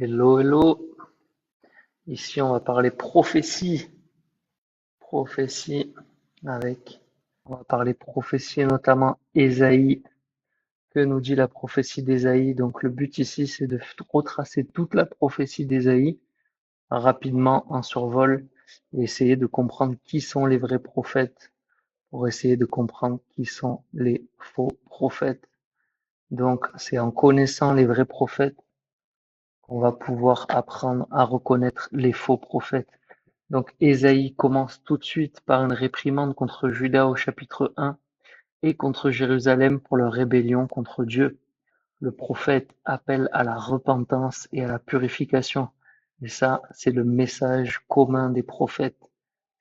Hello, hello. Ici, on va parler prophétie. Prophétie avec, on va parler prophétie, notamment Ésaïe. Que nous dit la prophétie d'Ésaïe? Donc, le but ici, c'est de retracer toute la prophétie d'Ésaïe rapidement en survol et essayer de comprendre qui sont les vrais prophètes pour essayer de comprendre qui sont les faux prophètes. Donc, c'est en connaissant les vrais prophètes qu'on va pouvoir apprendre à reconnaître les faux prophètes. Donc Ésaïe commence tout de suite par une réprimande contre Juda au chapitre 1 et contre Jérusalem pour leur rébellion contre Dieu. Le prophète appelle à la repentance et à la purification. Et ça, c'est le message commun des prophètes.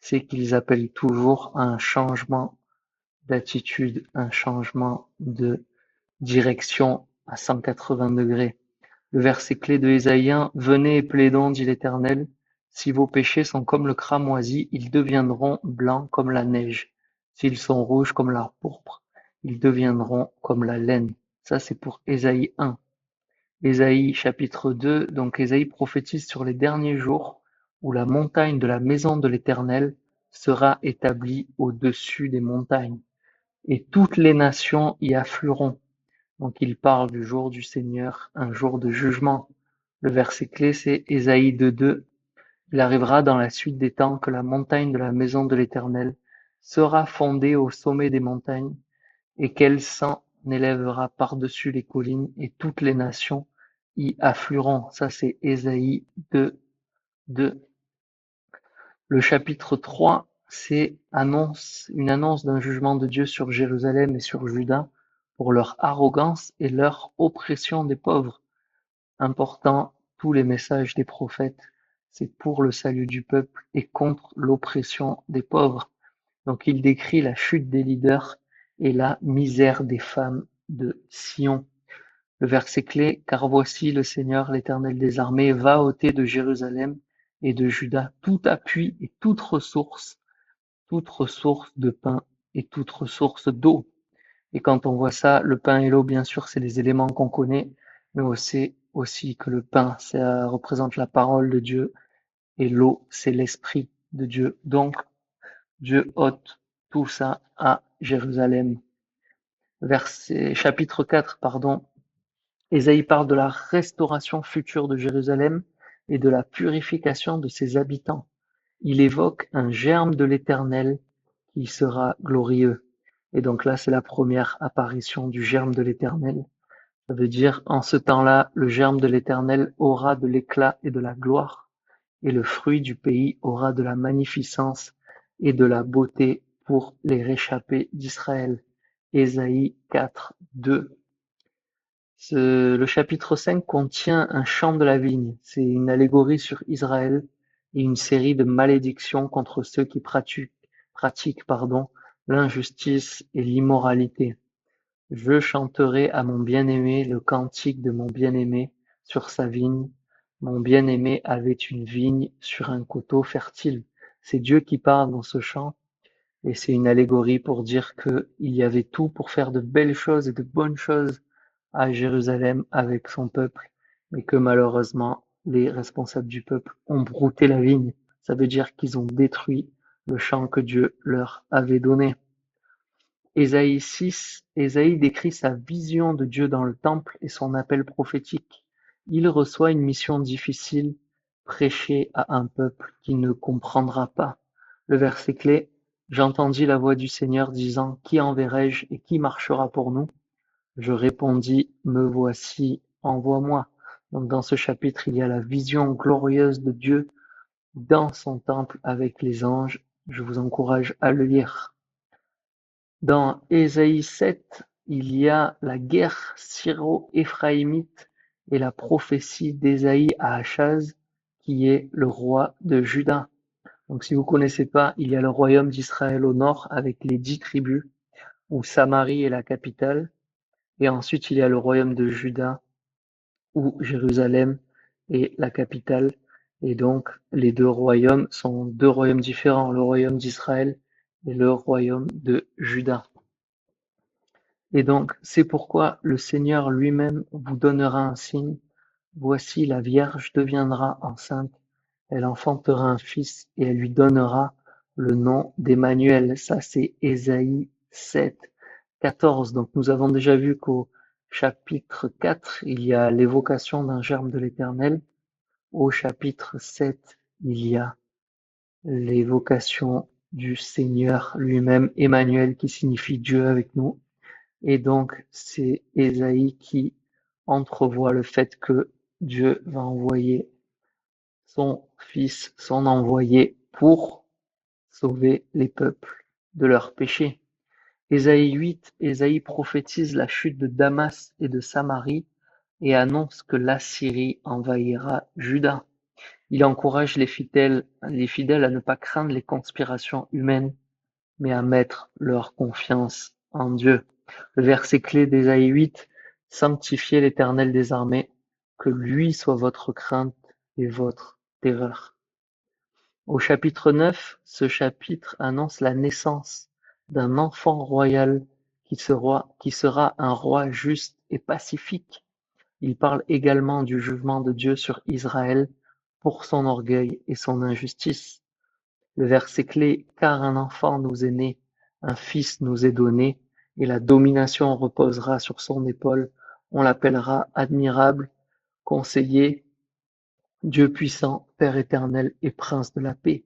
C'est qu'ils appellent toujours à un changement d'attitude, un changement de direction à 180 degrés. Le verset clé de Ésaïe 1, venez et plaidons, dit l'Éternel. Si vos péchés sont comme le cramoisi, ils deviendront blancs comme la neige. S'ils sont rouges comme la pourpre, ils deviendront comme la laine. Ça, c'est pour Ésaïe 1. Ésaïe chapitre 2, donc Ésaïe prophétise sur les derniers jours où la montagne de la maison de l'Éternel sera établie au-dessus des montagnes, et toutes les nations y afflueront. Donc il parle du jour du Seigneur, un jour de jugement. Le verset clé, c'est Ésaïe 2:2. Il arrivera dans la suite des temps que la montagne de la maison de l'Éternel sera fondée au sommet des montagnes et qu'elle s'en élèvera par-dessus les collines et toutes les nations y afflueront. Ça, c'est Ésaïe 2:2. Le chapitre 3, c'est une annonce d'un jugement de Dieu sur Jérusalem et sur Juda pour leur arrogance et leur oppression des pauvres. Important, tous les messages des prophètes, c'est pour le salut du peuple et contre l'oppression des pauvres. Donc il décrit la chute des leaders et la misère des femmes de Sion. Le verset clé, car voici le Seigneur, l'Éternel des armées, va ôter de Jérusalem et de Juda tout appui et toute ressource de pain et toute ressource d'eau. Et quand on voit ça, le pain et l'eau, bien sûr, c'est les éléments qu'on connaît, mais aussi que le pain, ça représente la parole de Dieu et l'eau, c'est l'esprit de Dieu. Donc, Dieu ôte tout ça à Jérusalem. Chapitre 4, pardon. Ésaïe parle de la restauration future de Jérusalem et de la purification de ses habitants. Il évoque un germe de l'Éternel qui sera glorieux. Et donc là, c'est la première apparition du germe de l'Éternel. Ça veut dire, en ce temps-là, le germe de l'Éternel aura de l'éclat et de la gloire, et le fruit du pays aura de la magnificence et de la beauté pour les réchappés d'Israël. Ésaïe 4, 2. Le chapitre 5 contient un chant de la vigne. C'est une allégorie sur Israël et une série de malédictions contre ceux qui pratiquent l'injustice et l'immoralité. Je chanterai à mon bien-aimé le cantique de mon bien-aimé sur sa vigne. Mon bien-aimé avait une vigne sur un coteau fertile. C'est Dieu qui parle dans ce chant et c'est une allégorie pour dire qu'il y avait tout pour faire de belles choses et de bonnes choses à Jérusalem avec son peuple, mais que malheureusement les responsables du peuple ont brouté la vigne. Ça veut dire qu'ils ont détruit le champ que Dieu leur avait donné. Ésaïe 6, Ésaïe décrit sa vision de Dieu dans le temple et son appel prophétique. Il reçoit une mission difficile, prêcher à un peuple qui ne comprendra pas. Le verset clé, j'entendis la voix du Seigneur disant, qui enverrai-je et qui marchera pour nous? Je répondis, me voici, envoie-moi. Donc dans ce chapitre, il y a la vision glorieuse de Dieu dans son temple avec les anges. Je vous encourage à le lire. Dans Ésaïe 7, il y a la guerre syro-éphraïmite et la prophétie d'Ésaïe à Achaz, qui est le roi de Juda. Donc si vous connaissez pas, il y a le royaume d'Israël au nord avec les 10 tribus, où Samarie est la capitale. Et ensuite, il y a le royaume de Juda, où Jérusalem est la capitale. Et donc, les deux royaumes sont deux royaumes différents, le royaume d'Israël et le royaume de Juda. Et donc, c'est pourquoi le Seigneur lui-même vous donnera un signe. Voici la Vierge deviendra enceinte, elle enfantera un fils et elle lui donnera le nom d'Emmanuel. Ça, c'est Ésaïe 7, 14. Donc nous avons déjà vu qu'au chapitre 4, il y a l'évocation d'un germe de l'Éternel. Au chapitre 7, il y a l'évocation du Seigneur lui-même, Emmanuel, qui signifie Dieu avec nous. Et donc, c'est Ésaïe qui entrevoit le fait que Dieu va envoyer son Fils, son envoyé, pour sauver les peuples de leurs péchés. Ésaïe 8, Ésaïe prophétise la chute de Damas et de Samarie et annonce que l'Assyrie envahira Juda. Il encourage les fidèles à ne pas craindre les conspirations humaines, mais à mettre leur confiance en Dieu. Le verset clé d'Ésaïe 8, sanctifiez l'Éternel des armées, que lui soit votre crainte et votre terreur. Au chapitre 9, ce chapitre annonce la naissance d'un enfant royal qui sera un roi juste et pacifique. Il parle également du jugement de Dieu sur Israël pour son orgueil et son injustice. Le verset clé, car un enfant nous est né, un fils nous est donné, et la domination reposera sur son épaule. On l'appellera admirable, conseiller, Dieu puissant, Père éternel et prince de la paix.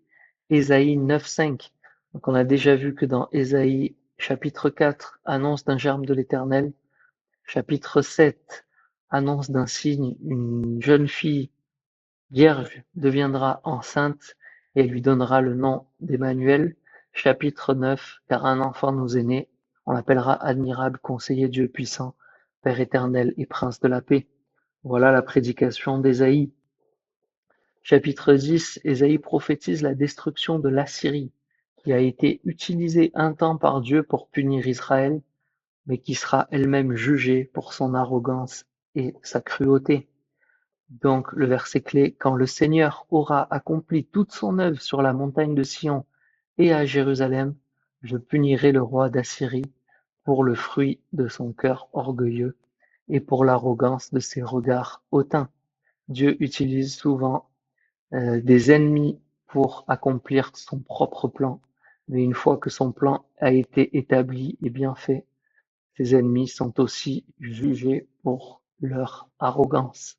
Ésaïe 9.5. Donc on a déjà vu que dans Ésaïe chapitre 4, annonce d'un germe de l'Éternel. Chapitre 7, annonce d'un signe, une jeune fille vierge deviendra enceinte et lui donnera le nom d'Emmanuel. Chapitre 9, car un enfant nous est né, on l'appellera admirable, conseiller, Dieu puissant, Père éternel et prince de la paix. Voilà la prédication d'Ésaïe. Chapitre 10, Ésaïe prophétise la destruction de l'Assyrie, qui a été utilisée un temps par Dieu pour punir Israël, mais qui sera elle-même jugée pour son arrogance et sa cruauté. Donc le verset clé, quand le Seigneur aura accompli toute son œuvre sur la montagne de Sion et à Jérusalem, je punirai le roi d'Assyrie pour le fruit de son cœur orgueilleux et pour l'arrogance de ses regards hautains. Dieu utilise souvent des ennemis pour accomplir son propre plan, mais une fois que son plan a été établi et bien fait, ses ennemis sont aussi jugés pour leur arrogance.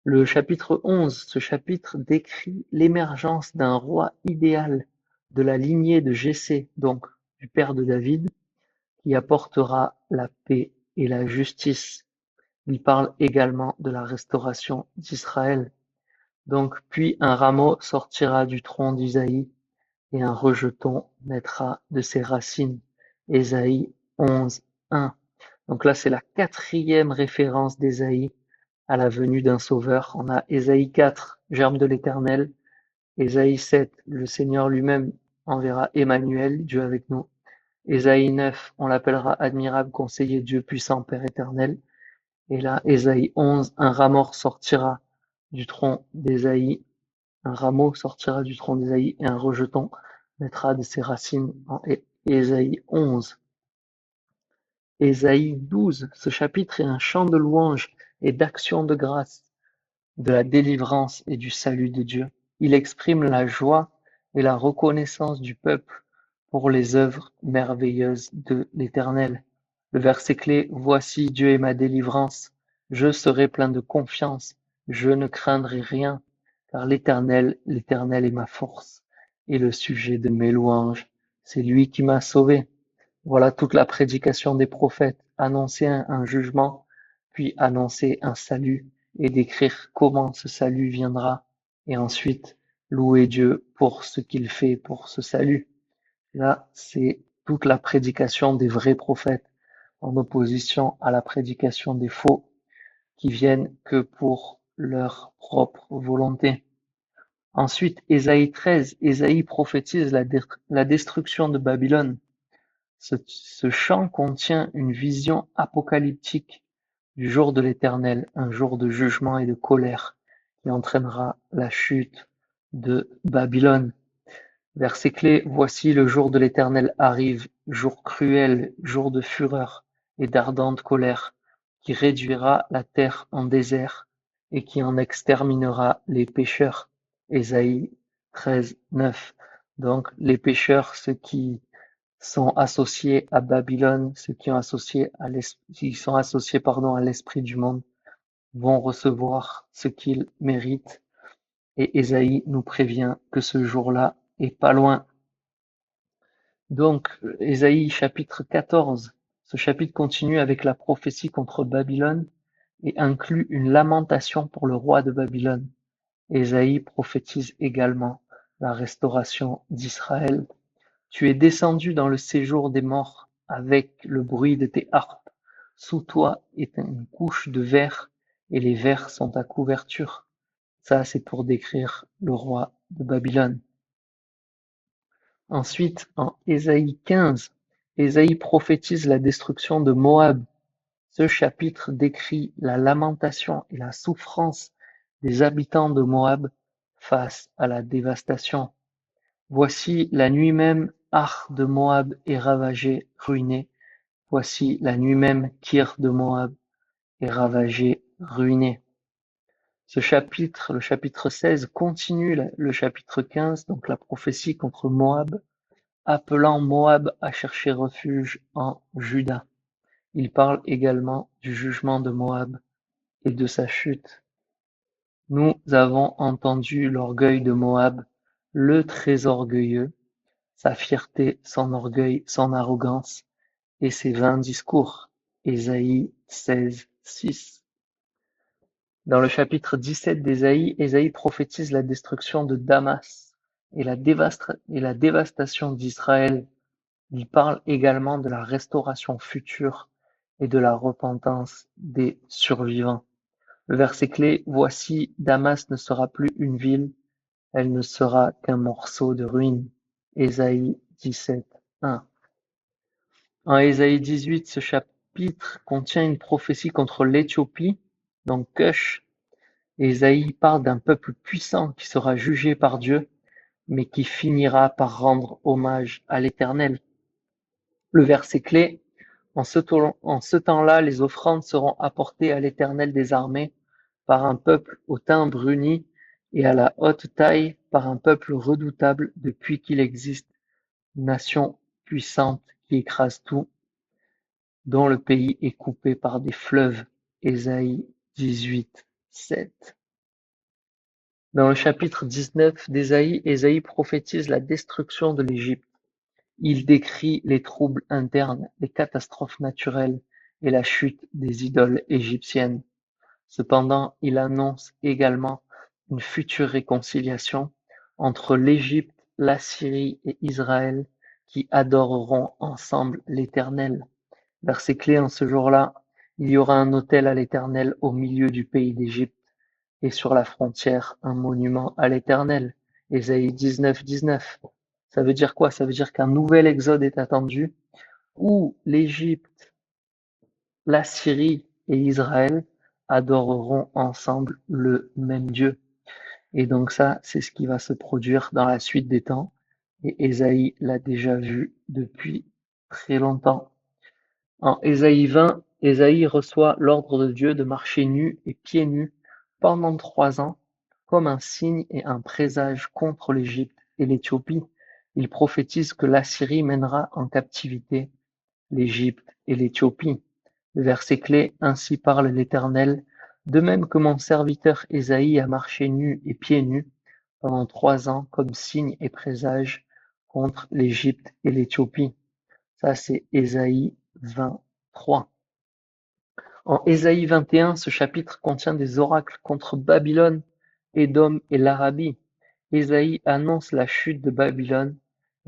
Le chapitre 11, ce chapitre décrit l'émergence d'un roi idéal de la lignée de Jessé, donc du père de David, qui apportera la paix et la justice. Il parle également de la restauration d'Israël. Donc, puis un rameau sortira du tronc d'Isaïe et un rejeton naîtra de ses racines. Ésaïe 11, 1. Donc là, c'est la quatrième référence d'Ésaïe à la venue d'un sauveur. On a Ésaïe 4, germe de l'Éternel. Ésaïe 7, le Seigneur lui-même enverra Emmanuel, Dieu avec nous. Ésaïe 9, on l'appellera admirable conseiller, Dieu puissant, Père éternel. Et là, Ésaïe 11, un rameau sortira du tronc d'Ésaïe, un rameau sortira du tronc d'Ésaïe et un rejeton naîtra de ses racines en Ésaïe 11. Ésaïe 12, ce chapitre est un chant de louange et d'action de grâce, de la délivrance et du salut de Dieu. Il exprime la joie et la reconnaissance du peuple pour les œuvres merveilleuses de l'Éternel. Le verset clé, voici Dieu est ma délivrance, je serai plein de confiance, je ne craindrai rien, car l'Éternel est ma force et le sujet de mes louanges. C'est lui qui m'a sauvé. Voilà toute la prédication des prophètes, annoncer un jugement, puis annoncer un salut et décrire comment ce salut viendra, et ensuite louer Dieu pour ce qu'il fait pour ce salut. Là, c'est toute la prédication des vrais prophètes, en opposition à la prédication des faux, qui viennent que pour leur propre volonté. Ensuite, Ésaïe 13, Ésaïe prophétise la destruction de Babylone. Ce chant contient une vision apocalyptique du jour de l'Éternel, un jour de jugement et de colère qui entraînera la chute de Babylone. Verset clé, voici le jour de l'Éternel arrive, jour cruel, jour de fureur et d'ardente colère, qui réduira la terre en désert et qui en exterminera les pécheurs. Ésaïe 13:9. Donc les pécheurs, ceux qui sont associés à Babylone, ceux qui sont associés à l'esprit du monde, vont recevoir ce qu'ils méritent. Et Ésaïe nous prévient que ce jour-là est pas loin. Donc, Ésaïe chapitre 14, ce chapitre continue avec la prophétie contre Babylone et inclut une lamentation pour le roi de Babylone. Ésaïe prophétise également la restauration d'Israël. Tu es descendu dans le séjour des morts avec le bruit de tes harpes. Sous toi est une couche de verre et les vers sont ta couverture. Ça, c'est pour décrire le roi de Babylone. Ensuite, en Ésaïe 15, Ésaïe prophétise la destruction de Moab. Ce chapitre décrit la lamentation et la souffrance des habitants de Moab face à la dévastation. Voici la nuit même, Ar de Moab est ravagé, ruiné. Voici la nuit même, Kir de Moab est ravagé, ruiné. Ce chapitre, le chapitre 16, continue le chapitre 15, donc la prophétie contre Moab, appelant Moab à chercher refuge en Juda. Il parle également du jugement de Moab et de sa chute. Nous avons entendu l'orgueil de Moab, le très orgueilleux, sa fierté, son orgueil, son arrogance et ses vains discours. Ésaïe 16:6. Dans le chapitre 17 d'Ésaïe, Ésaïe prophétise la destruction de Damas et la dévastation d'Israël. Il parle également de la restauration future et de la repentance des survivants. Le verset clé, voici, Damas ne sera plus une ville, elle ne sera qu'un morceau de ruine. Ésaïe 17:1. En Ésaïe 18, ce chapitre contient une prophétie contre l'Éthiopie, donc Cush. Ésaïe parle d'un peuple puissant qui sera jugé par Dieu, mais qui finira par rendre hommage à l'Éternel. Le verset clé, en ce temps-là, les offrandes seront apportées à l'Éternel des armées par un peuple au teint bruni et à la haute taille, par un peuple redoutable depuis qu'il existe, nation puissante qui écrase tout, dont le pays est coupé par des fleuves. Ésaïe 18:7. Dans le chapitre 19 d'Ésaïe, Ésaïe prophétise la destruction de l'Égypte. Il décrit les troubles internes, les catastrophes naturelles et la chute des idoles égyptiennes. Cependant, il annonce également une future réconciliation entre l'Égypte, l'Assyrie et Israël qui adoreront ensemble l'Éternel. Verset clé en ce jour-là, il y aura un autel à l'Éternel au milieu du pays d'Égypte et sur la frontière un monument à l'Éternel. Ésaïe 19:19. Ça veut dire quoi? Ça veut dire qu'un nouvel exode est attendu où l'Égypte, l'Assyrie et Israël adoreront ensemble le même Dieu. Et donc ça, c'est ce qui va se produire dans la suite des temps. Et Ésaïe l'a déjà vu depuis très longtemps. En Ésaïe 20, Ésaïe reçoit l'ordre de Dieu de marcher nu et pieds nus pendant 3 ans, comme un signe et un présage contre l'Égypte et l'Éthiopie. Il prophétise que l'Assyrie mènera en captivité l'Égypte et l'Éthiopie. Le verset clé, ainsi parle l'Éternel, de même que mon serviteur Ésaïe a marché nu et pieds nus pendant 3 ans comme signe et présage contre l'Égypte et l'Éthiopie. Ça, c'est Ésaïe 23. En Ésaïe 21, ce chapitre contient des oracles contre Babylone, Édom et l'Arabie. Ésaïe annonce la chute de Babylone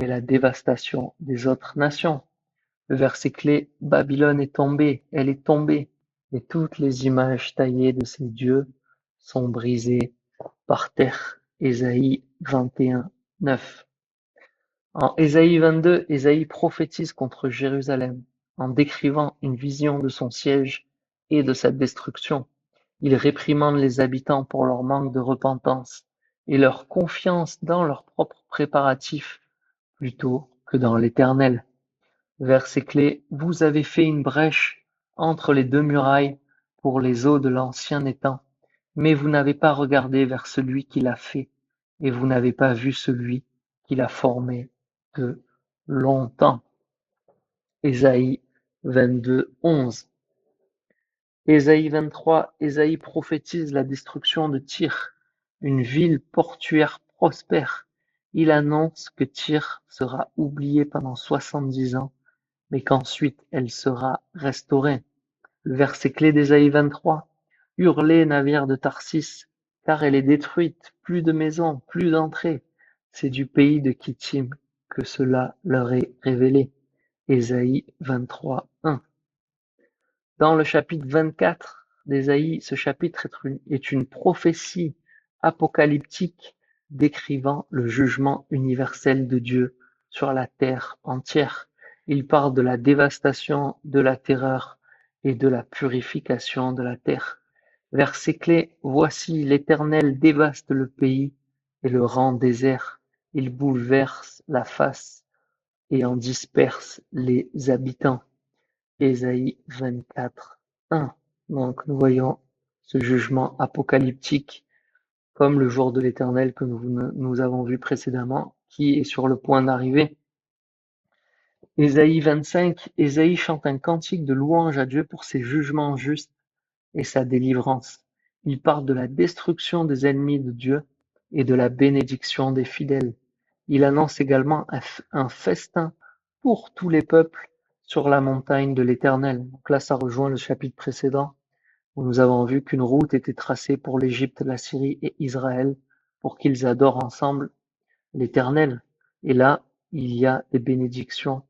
et la dévastation des autres nations. Le verset clé, Babylone est tombée, elle est tombée, et toutes les images taillées de ses dieux sont brisées par terre. Ésaïe 21:9. En Ésaïe 22, Ésaïe prophétise contre Jérusalem en décrivant une vision de son siège et de sa destruction. Il réprimande les habitants pour leur manque de repentance et leur confiance dans leurs propres préparatifs plutôt que dans l'Éternel. Verset clé, vous avez fait une brèche entre les deux murailles pour les eaux de l'ancien étang. Mais vous n'avez pas regardé vers celui qui l'a fait, et vous n'avez pas vu celui qui l'a formé de longtemps. Ésaïe 22, 11. Ésaïe 23, Ésaïe prophétise la destruction de Tyr, une ville portuaire prospère. Il annonce que Tyr sera oubliée pendant 70 ans, mais qu'ensuite elle sera restaurée. Le verset clé d'Ésaïe 23. Hurlez, navires de Tarsis, car elle est détruite, plus de maisons, plus d'entrées. C'est du pays de Kittim que cela leur est révélé. Ésaïe 23, 1. Dans le chapitre 24 d'Ésaïe, ce chapitre est une prophétie apocalyptique décrivant le jugement universel de Dieu sur la terre entière. Il parle de la dévastation, de la terreur et de la purification de la terre. Verset clé, voici l'Éternel dévaste le pays et le rend désert. Il bouleverse la face et en disperse les habitants. Ésaïe 24, 1. Donc nous voyons ce jugement apocalyptique comme le jour de l'Éternel que nous avons vu précédemment, qui est sur le point d'arriver. Ésaïe 25, Ésaïe chante un cantique de louange à Dieu pour ses jugements justes et sa délivrance. Il parle de la destruction des ennemis de Dieu et de la bénédiction des fidèles. Il annonce également un festin pour tous les peuples sur la montagne de l'Éternel. Donc là, ça rejoint le chapitre précédent où nous avons vu qu'une route était tracée pour l'Égypte, la Syrie et Israël pour qu'ils adorent ensemble l'Éternel. Et là, il y a des bénédictions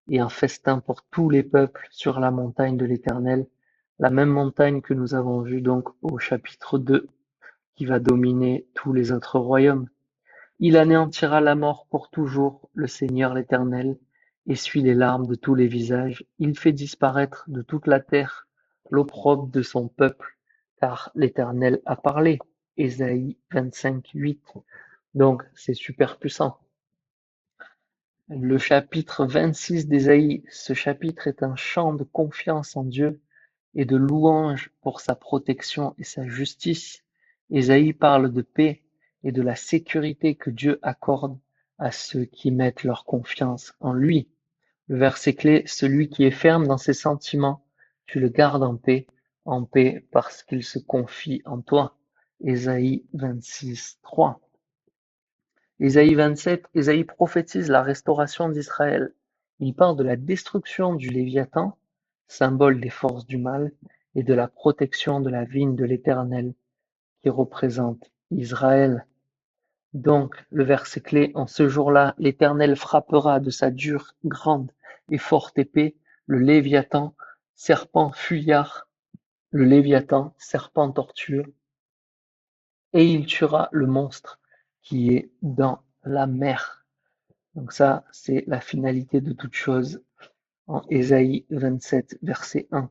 et un festin pour tous les peuples sur la montagne de l'Éternel, la même montagne que nous avons vue donc au chapitre 2, qui va dominer tous les autres royaumes. Il anéantira la mort pour toujours, le Seigneur l'Éternel essuie les larmes de tous les visages, il fait disparaître de toute la terre l'opprobre de son peuple, car l'Éternel a parlé. Ésaïe 25, 8. Donc c'est super puissant. Le chapitre 26 d'Ésaïe, ce chapitre est un chant de confiance en Dieu et de louange pour sa protection et sa justice. Ésaïe parle de paix et de la sécurité que Dieu accorde à ceux qui mettent leur confiance en lui. Le verset clé, celui qui est ferme dans ses sentiments, tu le gardes en paix parce qu'il se confie en toi. Ésaïe 26, 3. Ésaïe 27, Ésaïe prophétise la restauration d'Israël. Il parle de la destruction du Léviathan, symbole des forces du mal, et de la protection de la vigne de l'Éternel, qui représente Israël. Donc, le verset clé, en ce jour-là, l'Éternel frappera de sa dure, grande et forte épée le Léviathan, serpent fuyard, le Léviathan, serpent tortueux, et il tuera le monstre qui est dans la mer. Donc ça, c'est la finalité de toute chose en Ésaïe 27, verset 1.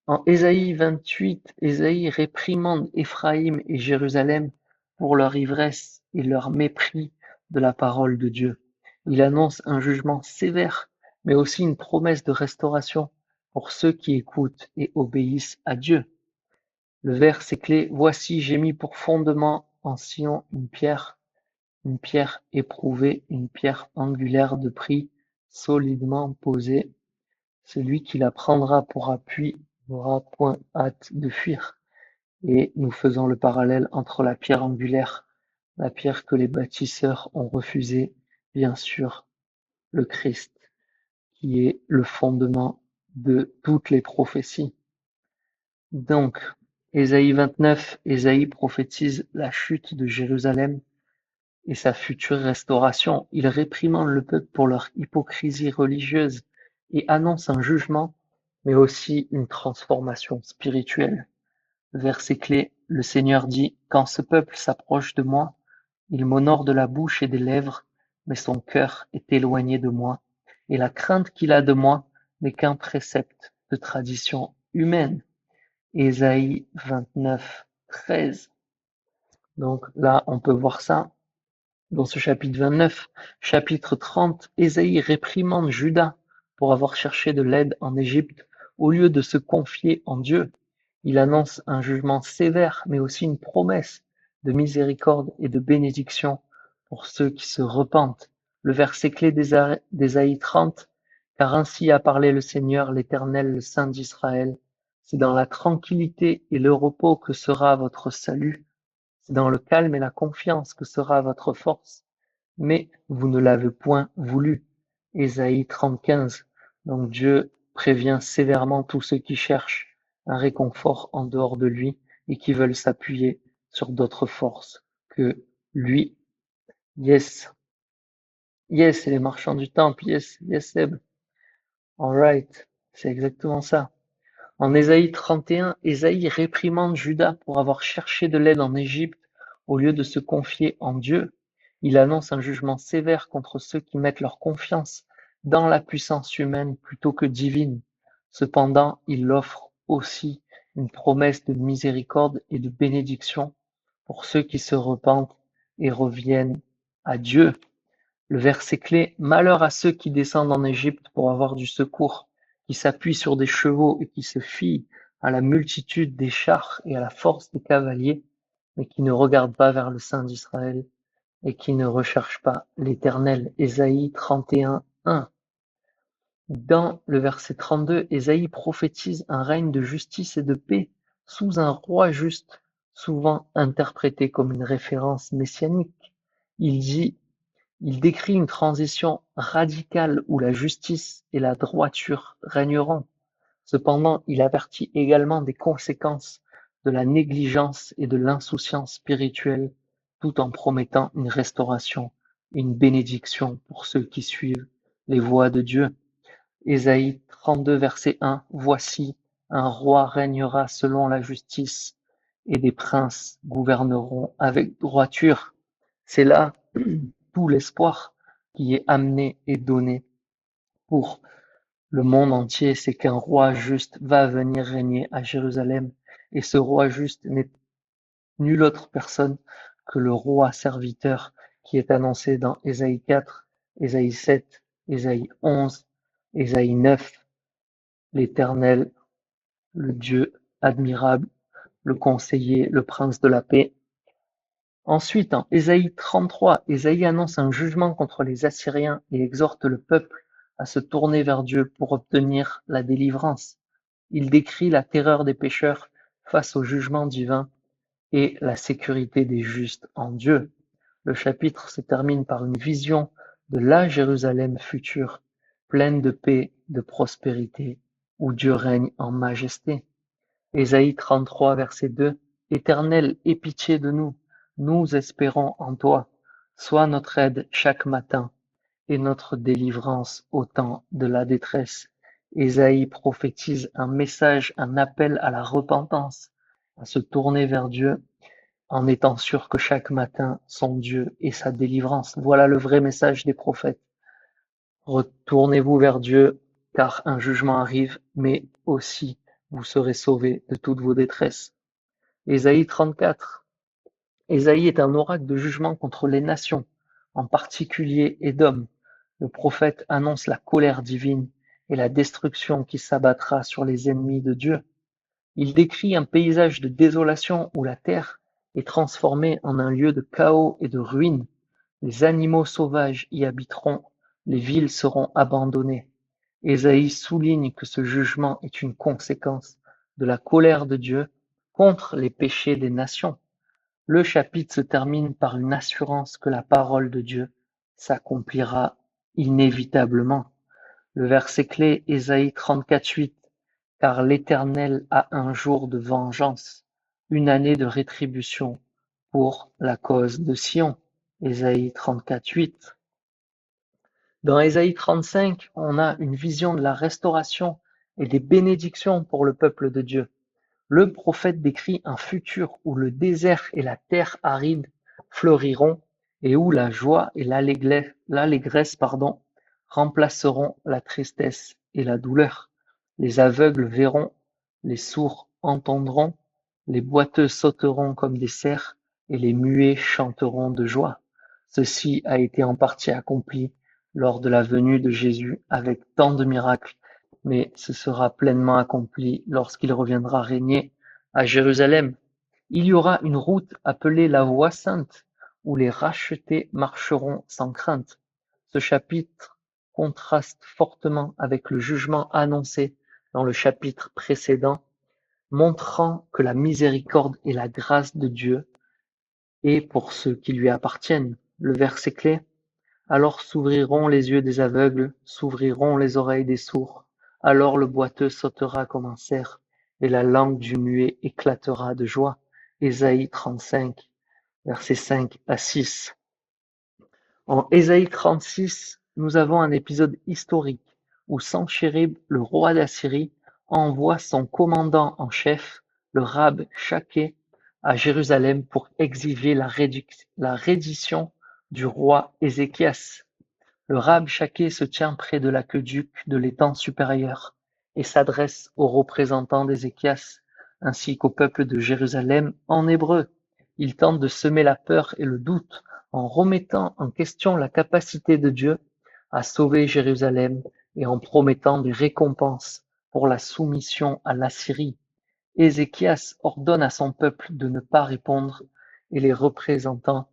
En Ésaïe 28, Ésaïe réprimande Éphraïm et Jérusalem pour leur ivresse et leur mépris de la parole de Dieu. Il annonce un jugement sévère, mais aussi une promesse de restauration pour ceux qui écoutent et obéissent à Dieu. Le verset clé, voici j'ai mis pour fondement en Sion une pierre éprouvée, une pierre angulaire de prix, solidement posée. Celui qui la prendra pour appui n'aura point hâte de fuir. Et nous faisons le parallèle entre la pierre angulaire, la pierre que les bâtisseurs ont refusée, bien sûr, le Christ, qui est le fondement de toutes les prophéties. Donc, Ésaïe 29, Ésaïe prophétise la chute de Jérusalem et sa future restauration. Il réprimande le peuple pour leur hypocrisie religieuse et annonce un jugement, mais aussi une transformation spirituelle. Verset clé, le Seigneur dit, quand ce peuple s'approche de moi, il m'honore de la bouche et des lèvres, mais son cœur est éloigné de moi, et la crainte qu'il a de moi n'est qu'un précepte de tradition humaine. Ésaïe 29, 13. Donc là, on peut voir ça dans ce chapitre 29. Chapitre 30, Ésaïe réprimande Juda pour avoir cherché de l'aide en Égypte au lieu de se confier en Dieu. Il annonce un jugement sévère, mais aussi une promesse de miséricorde et de bénédiction pour ceux qui se repentent. Le verset clé d'Ésaïe 30, car ainsi a parlé le Seigneur, l'Éternel, le Saint d'Israël. C'est dans la tranquillité et le repos que sera votre salut. C'est dans le calme et la confiance que sera votre force. Mais vous ne l'avez point voulu. Ésaïe 30:15. Donc Dieu prévient sévèrement tous ceux qui cherchent un réconfort en dehors de lui et qui veulent s'appuyer sur d'autres forces que lui. Yes, yes, et les marchands du temple, yes, yes, Seb. Alright, c'est exactement ça. En Ésaïe 31, Ésaïe réprimande Juda pour avoir cherché de l'aide en Égypte au lieu de se confier en Dieu. Il annonce un jugement sévère contre ceux qui mettent leur confiance dans la puissance humaine plutôt que divine. Cependant, il offre aussi une promesse de miséricorde et de bénédiction pour ceux qui se repentent et reviennent à Dieu. Le verset clé: Malheur à ceux qui descendent en Égypte pour avoir du secours, qui s'appuient sur des chevaux et qui se fient à la multitude des chars et à la force des cavaliers, mais qui ne regardent pas vers le Saint d'Israël et qui ne recherchent pas l'Éternel. Ésaïe 31:1. Dans le verset 32, Ésaïe prophétise un règne de justice et de paix sous un roi juste, souvent interprété comme une référence messianique. Il dit Il décrit une transition radicale où la justice et la droiture régneront. Cependant, il avertit également des conséquences de la négligence et de l'insouciance spirituelle, tout en promettant une restauration, une bénédiction pour ceux qui suivent les voies de Dieu. Ésaïe 32, verset 1. Voici, un roi régnera selon la justice, et des princes gouverneront avec droiture. C'est là tout l'espoir qui est amené et donné pour le monde entier, c'est qu'un roi juste va venir régner à Jérusalem. Et ce roi juste n'est nulle autre personne que le roi serviteur qui est annoncé dans Ésaïe 4, Ésaïe 7, Ésaïe 11, Ésaïe 9, l'Éternel, le Dieu admirable, le conseiller, le prince de la paix. Ensuite, en Ésaïe 33, Ésaïe annonce un jugement contre les Assyriens et exhorte le peuple à se tourner vers Dieu pour obtenir la délivrance. Il décrit la terreur des pécheurs face au jugement divin et la sécurité des justes en Dieu. Le chapitre se termine par une vision de la Jérusalem future, pleine de paix, de prospérité, où Dieu règne en majesté. Ésaïe 33, verset 2. Éternel, aie pitié de nous, nous espérons en toi. Sois notre aide chaque matin et notre délivrance au temps de la détresse. Ésaïe prophétise un message, un appel à la repentance, à se tourner vers Dieu en étant sûr que chaque matin, son Dieu est sa délivrance. Voilà le vrai message des prophètes. Retournez-vous vers Dieu, car un jugement arrive, mais aussi vous serez sauvés de toutes vos détresses. Ésaïe 34. Ésaïe est un oracle de jugement contre les nations, en particulier Édom. Le prophète annonce la colère divine et la destruction qui s'abattra sur les ennemis de Dieu. Il décrit un paysage de désolation où la terre est transformée en un lieu de chaos et de ruine. Les animaux sauvages y habiteront, les villes seront abandonnées. Ésaïe souligne que ce jugement est une conséquence de la colère de Dieu contre les péchés des nations. Le chapitre se termine par une assurance que la parole de Dieu s'accomplira inévitablement. Le verset clé, Ésaïe 34:8, car l'Éternel a un jour de vengeance, une année de rétribution pour la cause de Sion. Ésaïe 34:8. Dans Ésaïe 35, on a une vision de la restauration et des bénédictions pour le peuple de Dieu. Le prophète décrit un futur où le désert et la terre aride fleuriront et où la joie et l'allégresse remplaceront la tristesse et la douleur. Les aveugles verront, les sourds entendront, les boiteux sauteront comme des cerfs et les muets chanteront de joie. Ceci a été en partie accompli lors de la venue de Jésus avec tant de miracles, mais ce sera pleinement accompli lorsqu'il reviendra régner À Jérusalem, il y aura une route appelée la Voie sainte, où les rachetés marcheront sans crainte. Ce chapitre contraste fortement avec le jugement annoncé dans le chapitre précédent, montrant que la miséricorde et la grâce de Dieu est pour ceux qui lui appartiennent. Le verset clé: alors s'ouvriront les yeux des aveugles, s'ouvriront les oreilles des sourds. Alors le boiteux sautera comme un cerf, et la langue du muet éclatera de joie. Ésaïe 35, versets 5 à 6. En Ésaïe 36, nous avons un épisode historique où Sanchérib, le roi d'Assyrie, envoie son commandant en chef, le Rab Shaké, à Jérusalem pour exiger la reddition du roi Ézéchias. Le Rabshakeh se tient près de l'aqueduc de l'étang supérieur et s'adresse aux représentants d'Ézéchias ainsi qu'au peuple de Jérusalem en hébreu. Il tente de semer la peur et le doute en remettant en question la capacité de Dieu à sauver Jérusalem et en promettant des récompenses pour la soumission à l'Assyrie. Ézéchias ordonne à son peuple de ne pas répondre et les représentants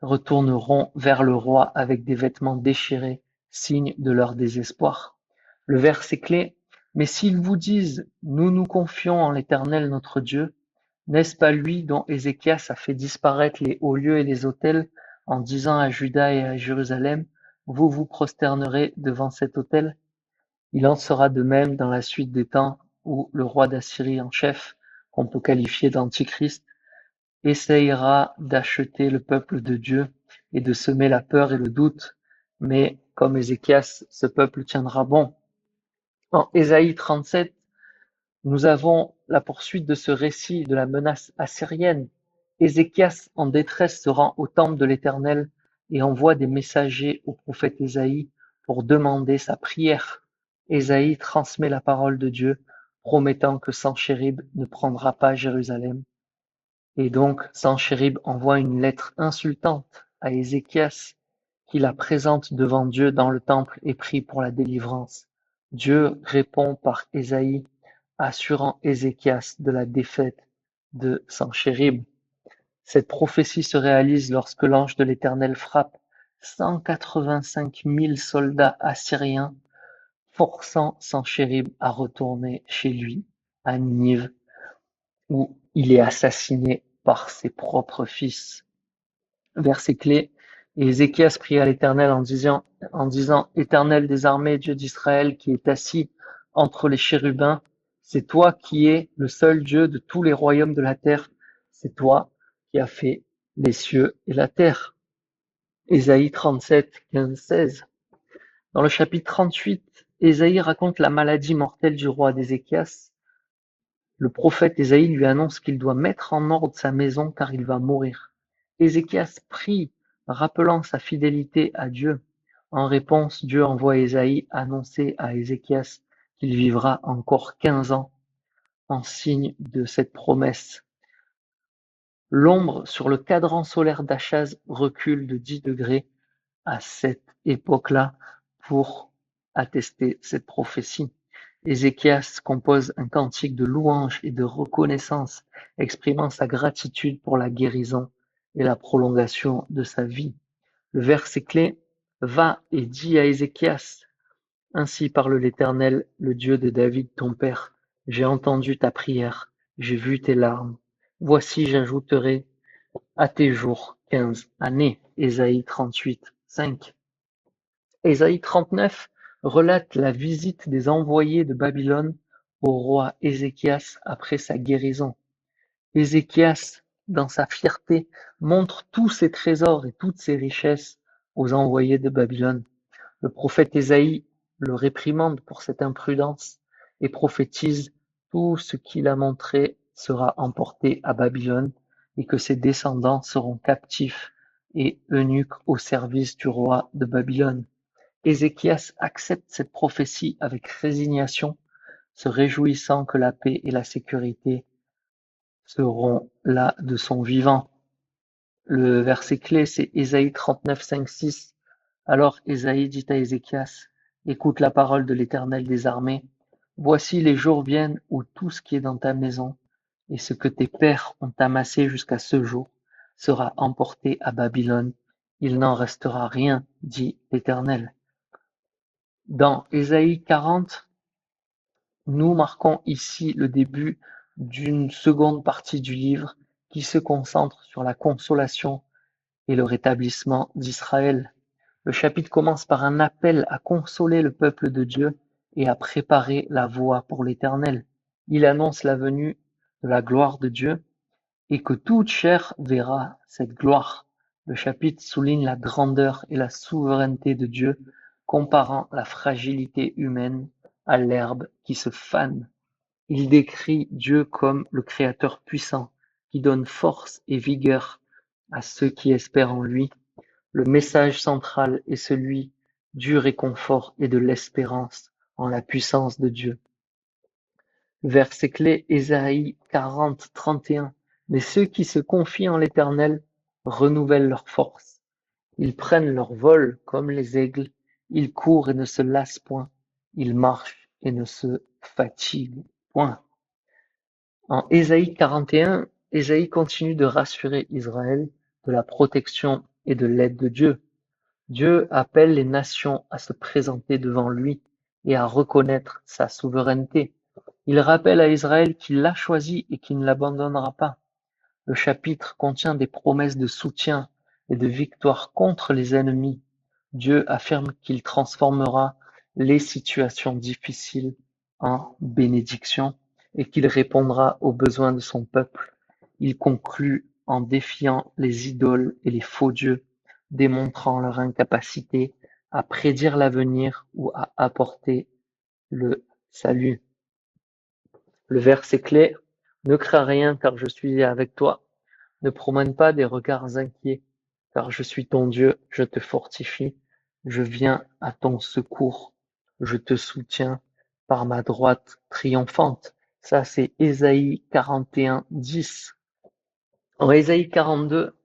retourneront vers le roi avec des vêtements déchirés, signe de leur désespoir. Le verset clé: mais s'ils vous disent, nous nous confions en l'Éternel notre Dieu, n'est-ce pas lui dont Ézéchias a fait disparaître les hauts lieux et les autels, en disant à Juda et à Jérusalem, vous vous prosternerez devant cet autel? Il en sera de même dans la suite des temps où le roi d'Assyrie en chef, qu'on peut qualifier d'antichrist, essayera d'acheter le peuple de Dieu et de semer la peur et le doute, mais comme Ézéchias, ce peuple tiendra bon. En Ésaïe 37, nous avons la poursuite de ce récit de la menace assyrienne. Ézéchias, en détresse, se rend au temple de l'Éternel et envoie des messagers au prophète Ésaïe pour demander sa prière. Ésaïe transmet la parole de Dieu, promettant que Sanchérib ne prendra pas Jérusalem. Et donc Sanchérib envoie une lettre insultante à Ézéchias, qui la présente devant Dieu dans le temple et prie pour la délivrance. Dieu répond par Ésaïe, assurant Ézéchias de la défaite de Sanchérib. Cette prophétie se réalise lorsque l'ange de l'Éternel frappe 185 000 soldats assyriens, forçant Sanchérib à retourner chez lui, à Ninive, où il est assassiné par ses propres fils. Verset clé: et Ézéchias pria à l'Éternel en disant, Éternel des armées, Dieu d'Israël, qui est assis entre les chérubins, c'est toi qui es le seul Dieu de tous les royaumes de la terre, c'est toi qui as fait les cieux et la terre. Ésaïe 37, 15, 16. Dans le chapitre 38, Ésaïe raconte la maladie mortelle du roi d'Ézéchias. Le prophète Ésaïe lui annonce qu'il doit mettre en ordre sa maison car il va mourir. Ézéchias prie, rappelant sa fidélité à Dieu. En réponse, Dieu envoie Ésaïe annoncer à Ézéchias qu'il vivra encore 15 ans, en signe de cette promesse. L'ombre sur le cadran solaire d'Achaz recule de 10 degrés à cette époque-là pour attester cette prophétie. Ézéchias compose un cantique de louange et de reconnaissance, exprimant sa gratitude pour la guérison et la prolongation de sa vie. Le verset clé: va et dis à Ézéchias, ainsi parle l'Éternel, le Dieu de David ton père, j'ai entendu ta prière, j'ai vu tes larmes. Voici j'ajouterai à tes jours 15 années. Ésaïe 38, 5. Ésaïe 39 relate la visite des envoyés de Babylone au roi Ézéchias après sa guérison. Ézéchias, dans sa fierté, montre tous ses trésors et toutes ses richesses aux envoyés de Babylone. Le prophète Ésaïe le réprimande pour cette imprudence et prophétise tout ce qu'il a montré sera emporté à Babylone et que ses descendants seront captifs et eunuques au service du roi de Babylone. Ézéchias accepte cette prophétie avec résignation, se réjouissant que la paix et la sécurité seront là de son vivant. Le verset clé, c'est Ésaïe 39, 5, 6. Alors Ésaïe dit à Ézéchias, écoute la parole de l'Éternel des armées. Voici les jours viennent où tout ce qui est dans ta maison, et ce que tes pères ont amassé jusqu'à ce jour sera emporté à Babylone. Il n'en restera rien, dit l'Éternel. Dans Ésaïe 40, nous marquons ici le début d'une seconde partie du livre qui se concentre sur la consolation et le rétablissement d'Israël. Le chapitre commence par un appel à consoler le peuple de Dieu et à préparer la voie pour l'Éternel. Il annonce la venue de la gloire de Dieu et que toute chair verra cette gloire. Le chapitre souligne la grandeur et la souveraineté de Dieu, comparant la fragilité humaine à l'herbe qui se fane. Il décrit Dieu comme le Créateur puissant, qui donne force et vigueur à ceux qui espèrent en lui. Le message central est celui du réconfort et de l'espérance en la puissance de Dieu. Verset clé, Ésaïe 40, 31. Mais ceux qui se confient en l'Éternel renouvellent leur force. Ils prennent leur vol comme les aigles. Ils courent et ne se lassent point. Ils marchent et ne se fatiguent point. En Ésaïe 41, Ésaïe continue de rassurer Israël de la protection et de l'aide de Dieu. Dieu appelle les nations à se présenter devant lui et à reconnaître sa souveraineté. Il rappelle à Israël qu'il l'a choisi et qu'il ne l'abandonnera pas. Le chapitre contient des promesses de soutien et de victoire contre les ennemis. Dieu affirme qu'il transformera les situations difficiles en bénédictions et qu'il répondra aux besoins de son peuple. Il conclut en défiant les idoles et les faux dieux, démontrant leur incapacité à prédire l'avenir ou à apporter le salut. Le verset clé, ne crains rien car je suis avec toi. Ne promène pas des regards inquiets, car je suis ton Dieu, je te fortifie, je viens à ton secours, je te soutiens par ma droite triomphante. Ça, c'est Ésaïe 41, 10. En Ésaïe 42,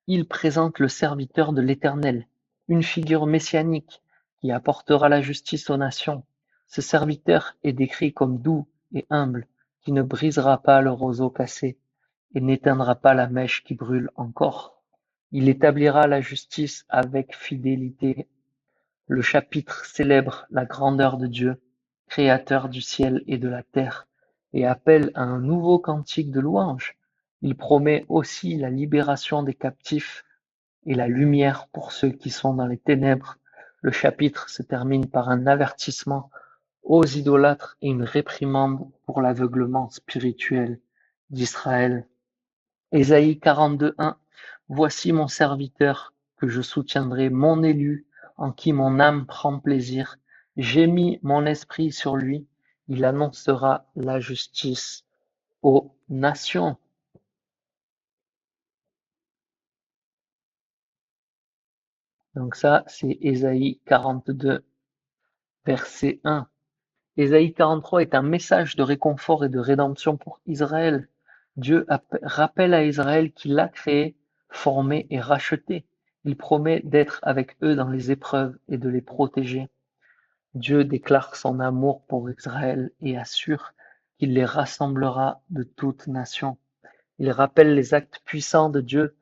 il présente le serviteur de l'Éternel, une figure messianique qui apportera la justice aux nations. Ce serviteur est décrit comme doux et humble, qui ne brisera pas le roseau cassé et n'éteindra pas la mèche qui brûle encore. Il établira la justice avec fidélité. Le chapitre célèbre la grandeur de Dieu, créateur du ciel et de la terre, et appelle à un nouveau cantique de louange. Il promet aussi la libération des captifs et la lumière pour ceux qui sont dans les ténèbres. Le chapitre se termine par un avertissement aux idolâtres et une réprimande pour l'aveuglement spirituel d'Israël. Ésaïe 42, 1. Voici mon serviteur que je soutiendrai, mon élu, en qui mon âme prend plaisir. J'ai mis mon esprit sur lui. Il annoncera la justice aux nations. Donc ça, c'est Ésaïe 42, verset 1. Ésaïe 43 est un message de réconfort et de rédemption pour Israël. Dieu rappelle à Israël qu'il l'a créé, formé et racheté. Il promet d'être avec eux dans les épreuves et de les protéger. Dieu déclare son amour pour Israël et assure qu'il les rassemblera de toutes nations. Il rappelle les actes puissants de Dieu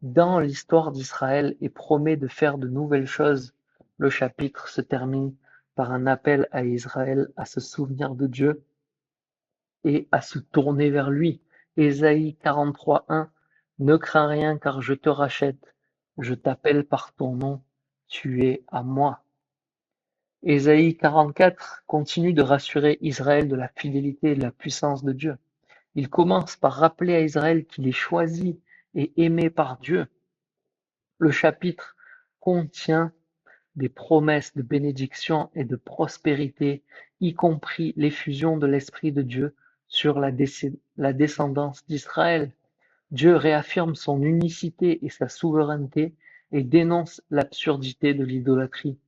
dans l'histoire d'Israël et promet de faire de nouvelles choses. Le chapitre se termine par un appel à Israël à se souvenir de Dieu et à se tourner vers lui. Ésaïe 43, 1. Ne crains rien car je te rachète. Je t'appelle par ton nom. Tu es à moi. Ésaïe 44 continue de rassurer Israël de la fidélité et de la puissance de Dieu. Il commence par rappeler à Israël qu'il est choisi et aimé par Dieu. Le chapitre contient des promesses de bénédiction et de prospérité, y compris l'effusion de l'Esprit de Dieu sur la descendance d'Israël. Dieu réaffirme son unicité et sa souveraineté et dénonce l'absurdité de l'idolâtrie.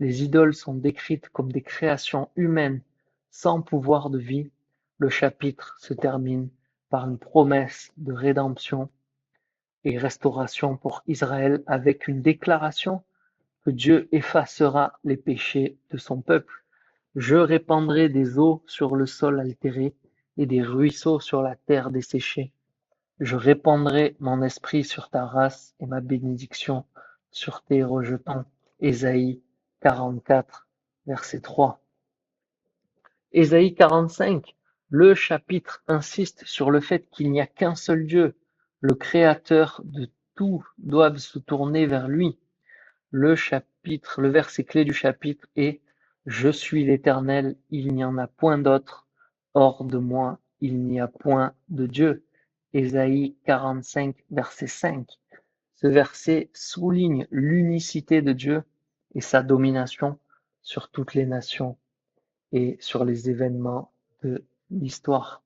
Les idoles sont décrites comme des créations humaines sans pouvoir de vie. Le chapitre se termine par une promesse de rédemption et restauration pour Israël avec une déclaration que Dieu effacera les péchés de son peuple. Je répandrai des eaux sur le sol altéré, et des ruisseaux sur la terre desséchée. Je répandrai mon esprit sur ta race et ma bénédiction sur tes rejetons. Ésaïe 44, verset 3. Ésaïe 45, le chapitre insiste sur le fait qu'il n'y a qu'un seul Dieu, le Créateur de tout doit se tourner vers lui. Le verset clé du chapitre est Je suis l'Éternel, il n'y en a point d'autre, hors de moi, il n'y a point de Dieu. Ésaïe 45, verset 5. Ce verset souligne l'unicité de Dieu et sa domination sur toutes les nations et sur les événements de l'histoire.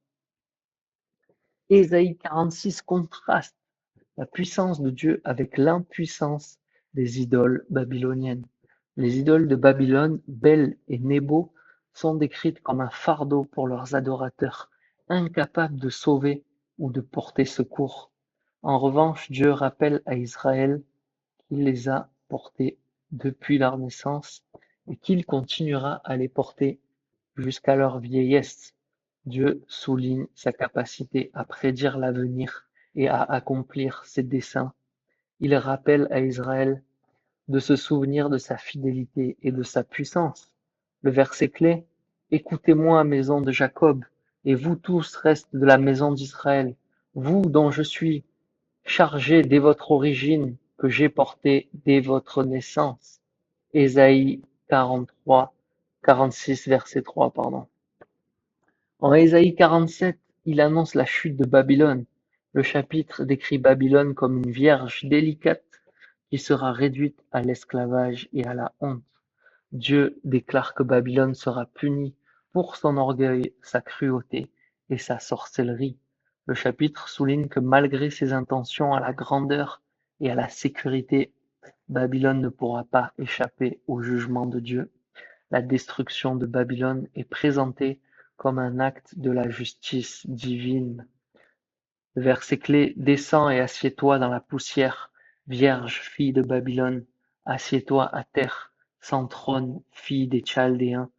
Ésaïe 46 contraste la puissance de Dieu avec l'impuissance des idoles babyloniennes. Les idoles de Babylone, Bel et Nébo, sont décrites comme un fardeau pour leurs adorateurs, incapables de sauver ou de porter secours. En revanche, Dieu rappelle à Israël qu'il les a portés depuis leur naissance et qu'il continuera à les porter jusqu'à leur vieillesse. Dieu souligne sa capacité à prédire l'avenir et à accomplir ses desseins. Il rappelle à Israël de se souvenir de sa fidélité et de sa puissance. Le verset clé, Écoutez-moi, maison de Jacob, et vous tous restes de la maison d'Israël, vous dont je suis chargé dès votre origine, que j'ai porté dès votre naissance. Ésaïe 46, verset 3, pardon. En Ésaïe 47, il annonce la chute de Babylone. Le chapitre décrit Babylone comme une vierge délicate qui sera réduite à l'esclavage et à la honte. Dieu déclare que Babylone sera punie pour son orgueil, sa cruauté et sa sorcellerie. Le chapitre souligne que malgré ses intentions à la grandeur et à la sécurité, Babylone ne pourra pas échapper au jugement de Dieu. La destruction de Babylone est présentée comme un acte de la justice divine. Le verset clé, Descends et assieds-toi dans la poussière, vierge, fille de Babylone, assieds-toi à terre, sans trône, fille des Chaldéens,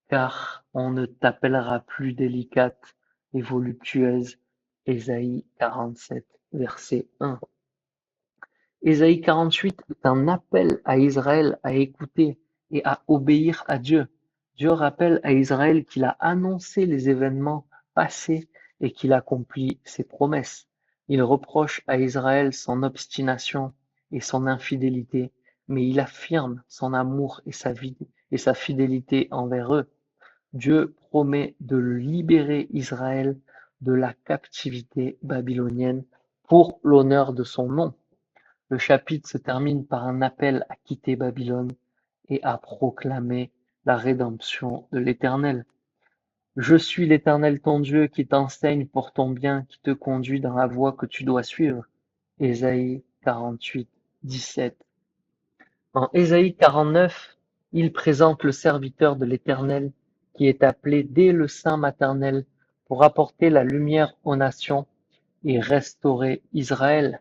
car on ne t'appellera plus délicate et voluptueuse. Ésaïe 47, verset 1. Ésaïe 48 est un appel à Israël à écouter et à obéir à Dieu. Dieu rappelle à Israël qu'il a annoncé les événements passés et qu'il accomplit ses promesses. Il reproche à Israël son obstination et son infidélité, mais il affirme son amour et sa fidélité envers eux. Dieu promet de libérer Israël de la captivité babylonienne pour l'honneur de son nom. Le chapitre se termine par un appel à quitter Babylone et à proclamer la rédemption de l'Éternel. Je suis l'Éternel ton Dieu qui t'enseigne pour ton bien, qui te conduit dans la voie que tu dois suivre. Ésaïe 48, 17. En Ésaïe 49, il présente le serviteur de l'Éternel qui est appelé dès le sein maternel pour apporter la lumière aux nations et restaurer Israël.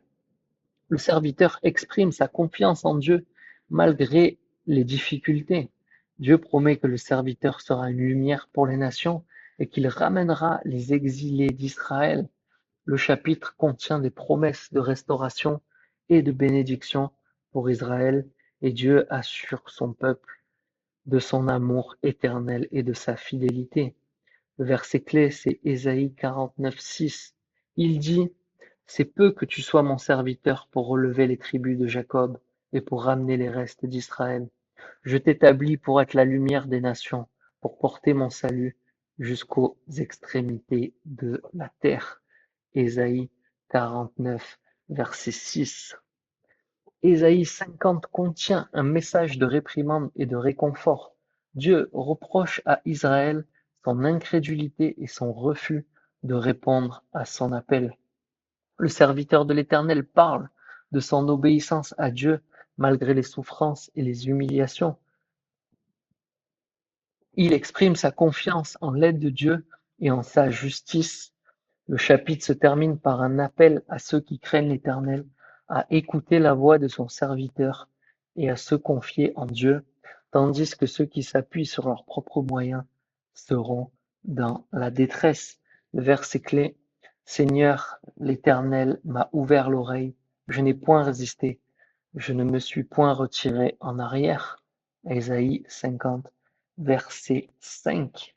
Le serviteur exprime sa confiance en Dieu malgré les difficultés. Dieu promet que le serviteur sera une lumière pour les nations et qu'il ramènera les exilés d'Israël. Le chapitre contient des promesses de restauration et de bénédiction pour Israël et Dieu assure son peuple de son amour éternel et de sa fidélité. Le verset clé, c'est Ésaïe 49, 6. Il dit, C'est peu que tu sois mon serviteur pour relever les tribus de Jacob et pour ramener les restes d'Israël. Je t'établis pour être la lumière des nations, pour porter mon salut jusqu'aux extrémités de la terre. Ésaïe 49, verset 6. Ésaïe 50 contient un message de réprimande et de réconfort. Dieu reproche à Israël son incrédulité et son refus de répondre à son appel. Le serviteur de l'Éternel parle de son obéissance à Dieu malgré les souffrances et les humiliations. Il exprime sa confiance en l'aide de Dieu et en sa justice. Le chapitre se termine par un appel à ceux qui craignent l'Éternel à écouter la voix de son serviteur et à se confier en Dieu, tandis que ceux qui s'appuient sur leurs propres moyens seront dans la détresse. Le verset clé: Seigneur l'Éternel m'a ouvert l'oreille, je n'ai point résisté, je ne me suis point retiré en arrière. Ésaïe 50, verset 5.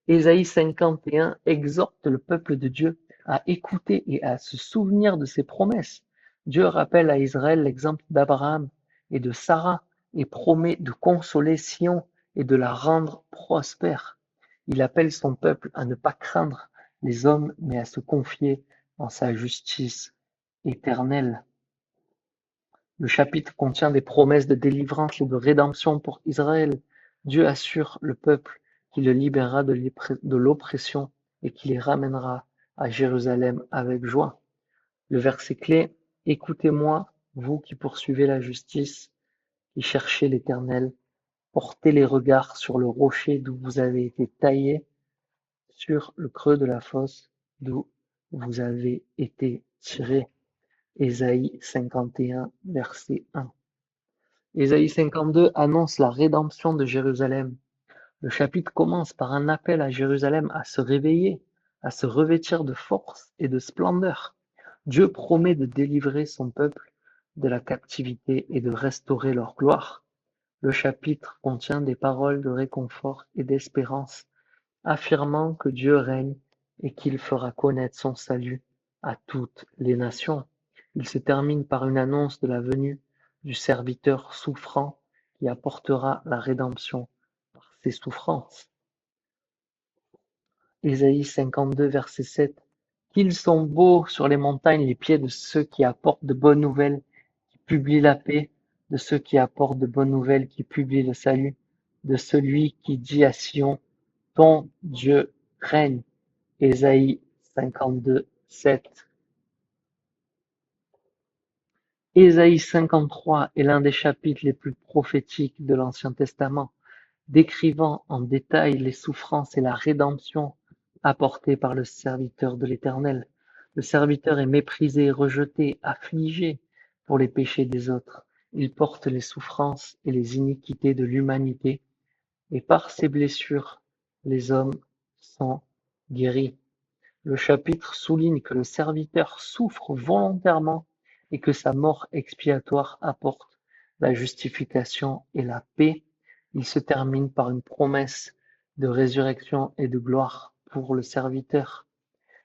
Ésaïe 51 exhorte le peuple de Dieu à écouter et à se souvenir de ses promesses. Dieu rappelle à Israël l'exemple d'Abraham et de Sarah et promet de consoler Sion et de la rendre prospère. Il appelle son peuple à ne pas craindre les hommes, mais à se confier en sa justice éternelle. Le chapitre contient des promesses de délivrance et de rédemption pour Israël. Dieu assure le peuple qu'il le libérera de l'oppression et qu'il les ramènera à Jérusalem avec joie. Le verset clé: Écoutez-moi, vous qui poursuivez la justice, qui cherchez l'Éternel, portez les regards sur le rocher d'où vous avez été taillés, sur le creux de la fosse d'où vous avez été tirés. Ésaïe 51, verset 1. Ésaïe 52 annonce la rédemption de Jérusalem. Le chapitre commence par un appel à Jérusalem à se réveiller, à se revêtir de force et de splendeur. Dieu promet de délivrer son peuple de la captivité et de restaurer leur gloire. Le chapitre contient des paroles de réconfort et d'espérance, affirmant que Dieu règne et qu'il fera connaître son salut à toutes les nations. Il se termine par une annonce de la venue du serviteur souffrant qui apportera la rédemption par ses souffrances. Ésaïe 52, verset 7. Qu'ils sont beaux sur les montagnes les pieds de ceux qui apportent de bonnes nouvelles, qui publient la paix, de ceux qui apportent de bonnes nouvelles, qui publient le salut, de celui qui dit à Sion, ton Dieu règne. Ésaïe 52, 7. Ésaïe 53 est l'un des chapitres les plus prophétiques de l'Ancien Testament, décrivant en détail les souffrances et la rédemption apportées par le serviteur de l'Éternel. Le serviteur est méprisé, rejeté, affligé pour les péchés des autres. Il porte les souffrances et les iniquités de l'humanité, et par ses blessures, les hommes sont guéris. Le chapitre souligne que le serviteur souffre volontairement et que sa mort expiatoire apporte la justification et la paix. Il se termine par une promesse de résurrection et de gloire pour le serviteur.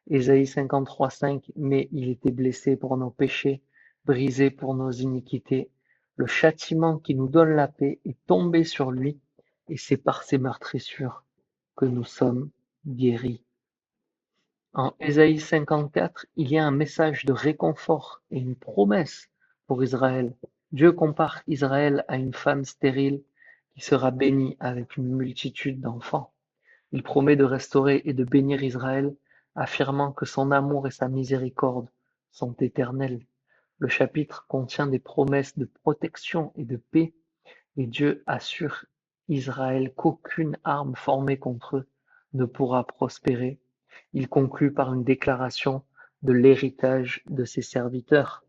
Ésaïe 53, 5. Mais il était blessé pour nos péchés, brisé pour nos iniquités. Le châtiment qui nous donne la paix est tombé sur lui, et c'est par ses meurtrissures que nous sommes guéris. En Ésaïe 54, il y a un message de réconfort et une promesse pour Israël. Dieu compare Israël à une femme stérile qui sera bénie avec une multitude d'enfants. Il promet de restaurer et de bénir Israël, affirmant que son amour et sa miséricorde sont éternels. Le chapitre contient des promesses de protection et de paix, et Dieu assure Israël qu'aucune arme formée contre eux ne pourra prospérer. Il conclut par une déclaration de l'héritage de ses serviteurs.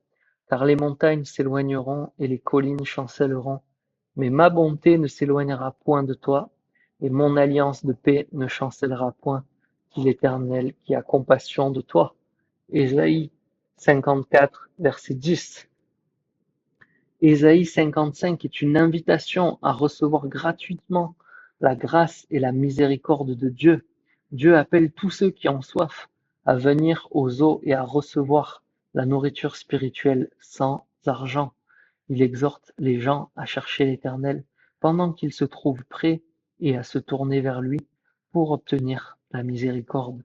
Car les montagnes s'éloigneront et les collines chancelleront, mais ma bonté ne s'éloignera point de toi, et mon alliance de paix ne chancellera point, dit l'Éternel qui a compassion de toi. Ésaïe 54, verset 10. Ésaïe 55 est une invitation à recevoir gratuitement la grâce et la miséricorde de Dieu. Dieu appelle tous ceux qui ont soif à venir aux eaux et à recevoir la nourriture spirituelle sans argent. Il exhorte les gens à chercher l'Éternel pendant qu'ils se trouvent prêts et à se tourner vers lui pour obtenir la miséricorde.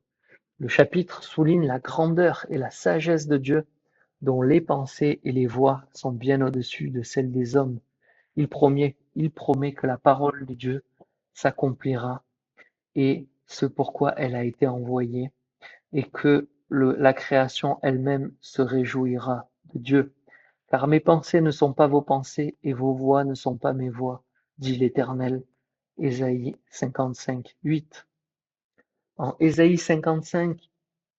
Le chapitre souligne la grandeur et la sagesse de Dieu, dont les pensées et les voies sont bien au-dessus de celles des hommes. Il promet que la parole de Dieu s'accomplira et ce pourquoi elle a été envoyée, et que la création elle-même se réjouira de Dieu. Car mes pensées ne sont pas vos pensées et vos voix ne sont pas mes voix, dit l'Éternel. Ésaïe 55, 8. En Ésaïe 55,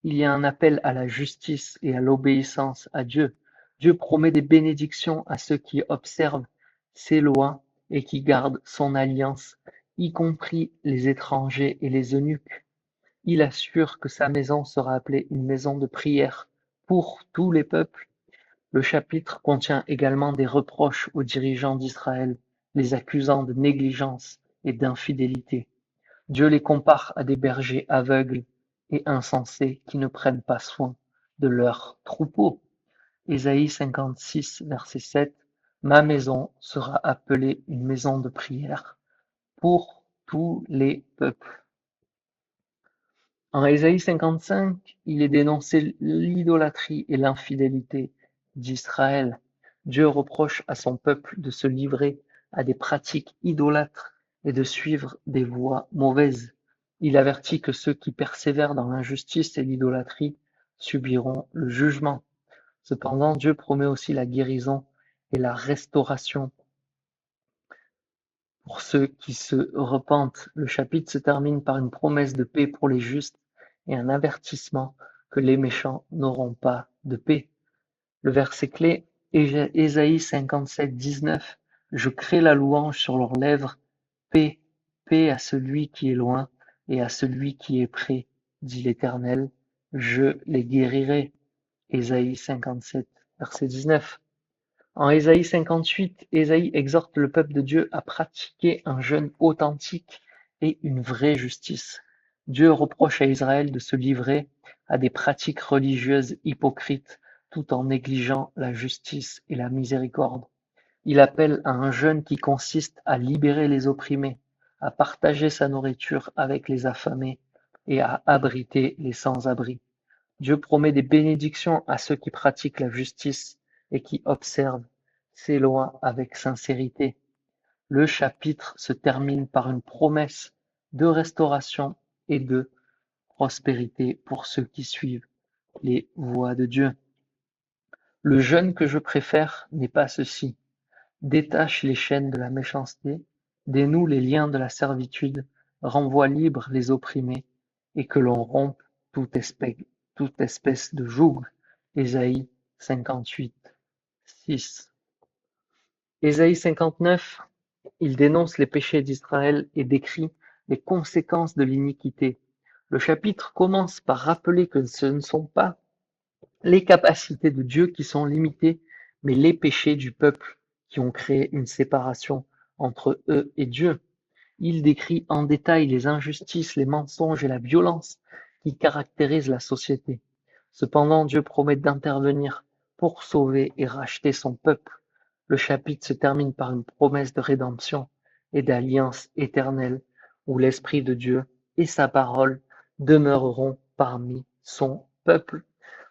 il y a un appel à la justice et à l'obéissance à Dieu. Dieu promet des bénédictions à ceux qui observent ses lois et qui gardent son alliance, y compris les étrangers et les eunuques. Il assure que sa maison sera appelée une maison de prière pour tous les peuples. Le chapitre contient également des reproches aux dirigeants d'Israël, les accusant de négligence et d'infidélité. Dieu les compare à des bergers aveugles et insensés qui ne prennent pas soin de leurs troupeaux. Ésaïe 56, verset 7. Ma maison sera appelée une maison de prière pour tous les peuples. En Ésaïe 55, il est dénoncé l'idolâtrie et l'infidélité d'Israël. Dieu reproche à son peuple de se livrer à des pratiques idolâtres et de suivre des voies mauvaises. Il avertit que ceux qui persévèrent dans l'injustice et l'idolâtrie subiront le jugement. Cependant, Dieu promet aussi la guérison et la restauration pour ceux qui se repentent. Le chapitre se termine par une promesse de paix pour les justes et un avertissement que les méchants n'auront pas de paix. Le verset clé, Ésaïe 57, 19. Je crée la louange sur leurs lèvres, paix, paix à celui qui est loin et à celui qui est près, dit l'Éternel. Je les guérirai. Ésaïe 57, verset 19. En Ésaïe 58, Ésaïe exhorte le peuple de Dieu à pratiquer un jeûne authentique et une vraie justice. Dieu reproche à Israël de se livrer à des pratiques religieuses hypocrites tout en négligeant la justice et la miséricorde. Il appelle à un jeûne qui consiste à libérer les opprimés, à partager sa nourriture avec les affamés et à abriter les sans-abri. Dieu promet des bénédictions à ceux qui pratiquent la justice et qui observent ses lois avec sincérité. Le chapitre se termine par une promesse de restauration et de prospérité pour ceux qui suivent les voies de Dieu. Le jeûne que je préfère n'est pas ceci. Détache les chaînes de la méchanceté, dénoue les liens de la servitude, renvoie libres les opprimés, et que l'on rompe toute espèce de joug. Ésaïe 58, 6. Ésaïe 59, il dénonce les péchés d'Israël et décrit les conséquences de l'iniquité. Le chapitre commence par rappeler que ce ne sont pas les capacités de Dieu qui sont limitées, mais les péchés du peuple qui ont créé une séparation entre eux et Dieu. Il décrit en détail les injustices, les mensonges et la violence qui caractérisent la société. Cependant, Dieu promet d'intervenir pour sauver et racheter son peuple. Le chapitre se termine par une promesse de rédemption et d'alliance éternelle où l'Esprit de Dieu et sa parole demeureront parmi son peuple.